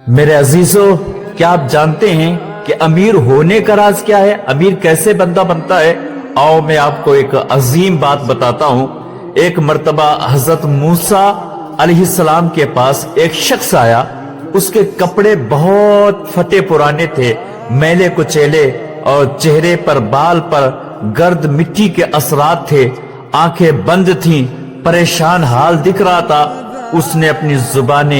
میرے عزیزو، کیا آپ جانتے ہیں کہ امیر ہونے کا راز کیا ہے؟ امیر کیسے بندہ بنتا ہے؟ آؤ میں آپ کو ایک عظیم بات بتاتا ہوں۔ ایک مرتبہ حضرت موسیٰ علیہ السلام کے پاس ایک شخص آیا۔ اس کے کپڑے بہت پھٹے پرانے تھے، میلے کچیلے، اور چہرے پر بال پر گرد مٹی کے اثرات تھے، آنکھیں بند تھیں، پریشان حال دکھ رہا تھا۔ اس نے اپنی زبان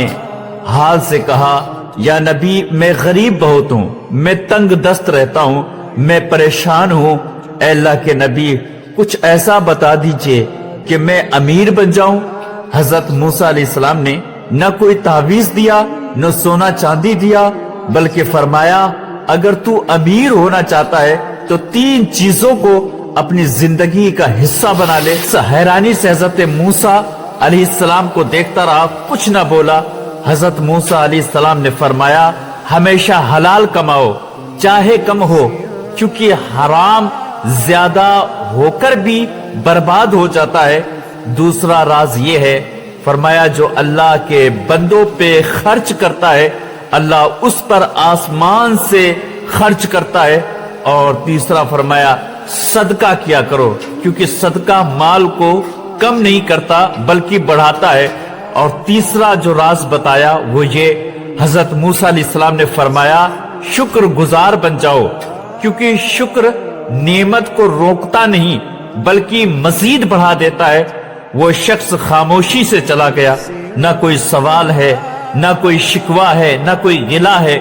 حال سے کہا، یا نبی، میں غریب بہت ہوں، میں تنگ دست رہتا ہوں، میں پریشان ہوں۔ اے اللہ کے نبی، کچھ ایسا بتا دیجئے کہ میں امیر بن جاؤں۔ حضرت موسیٰ علیہ السلام نے نہ کوئی تعویذ دیا، نہ سونا چاندی دیا، بلکہ فرمایا، اگر تو امیر ہونا چاہتا ہے تو 3 چیزوں کو اپنی زندگی کا حصہ بنا لے۔ حیرانی سے حضرت موسیٰ علیہ السلام کو دیکھتا رہا، کچھ نہ بولا۔ حضرت موسیٰ علیہ السلام نے فرمایا، ہمیشہ حلال کماؤ، چاہے کم ہو، کیونکہ حرام زیادہ ہو کر بھی برباد ہو جاتا ہے۔ دوسرا راز یہ ہے، فرمایا، جو اللہ کے بندوں پہ خرچ کرتا ہے، اللہ اس پر آسمان سے خرچ کرتا ہے۔ اور تیسرا فرمایا، صدقہ کیا کرو، کیونکہ صدقہ مال کو کم نہیں کرتا بلکہ بڑھاتا ہے۔ اور تیسرا جو راز بتایا وہ یہ، حضرت موسیٰ علیہ السلام نے فرمایا، شکر گزار بن جاؤ، کیونکہ شکر نعمت کو روکتا نہیں بلکہ مزید بڑھا دیتا ہے۔ وہ شخص خاموشی سے چلا گیا، نہ کوئی سوال ہے، نہ کوئی شکوہ ہے، نہ کوئی گلہ ہے۔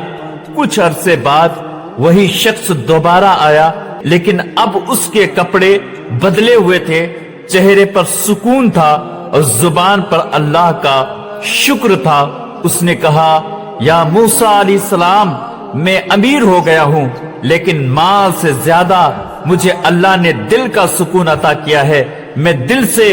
کچھ عرصے بعد وہی شخص دوبارہ آیا، لیکن اب اس کے کپڑے بدلے ہوئے تھے، چہرے پر سکون تھا اور زبان پر اللہ کا شکر تھا۔ اس نے کہا، یا موسیٰ علیہ السلام، میں امیر ہو گیا ہوں، لیکن مال سے زیادہ مجھے اللہ نے دل کا سکون عطا کیا ہے، میں دل سے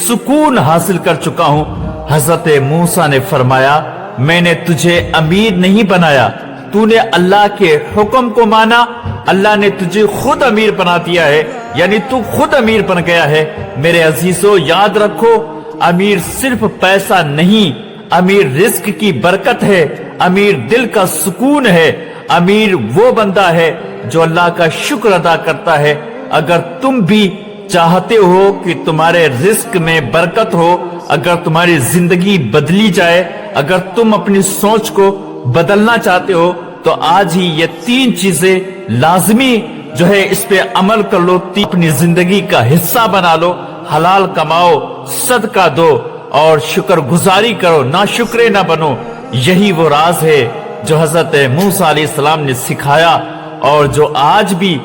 سکون حاصل کر چکا ہوں۔ حضرت موسیٰ نے فرمایا، میں نے تجھے امیر نہیں بنایا، تو نے اللہ کے حکم کو مانا، اللہ نے تجھے خود امیر بنا دیا ہے، یعنی تو خود امیر بن گیا ہے۔ میرے عزیزو، یاد رکھو، امیر صرف پیسہ نہیں، امیر رزق کی برکت ہے، امیر دل کا سکون ہے، امیر وہ بندہ ہے جو اللہ کا شکر ادا کرتا ہے۔ اگر تم بھی چاہتے ہو کہ تمہارے رزق میں برکت ہو، اگر تمہاری زندگی بدلی جائے، اگر تم اپنی سوچ کو بدلنا چاہتے ہو، تو آج ہی یہ 3 چیزیں لازمی جو ہے اس پہ عمل کر لو، اپنی زندگی کا حصہ بنا لو۔ حلال کماؤ، صدقہ دو، اور شکر گزاری کرو، ناشکرے نہ بنو۔ یہی وہ راز ہے جو حضرت موسیٰ علیہ السلام نے سکھایا اور جو آج بھی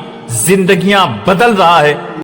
زندگیاں بدل رہا ہے۔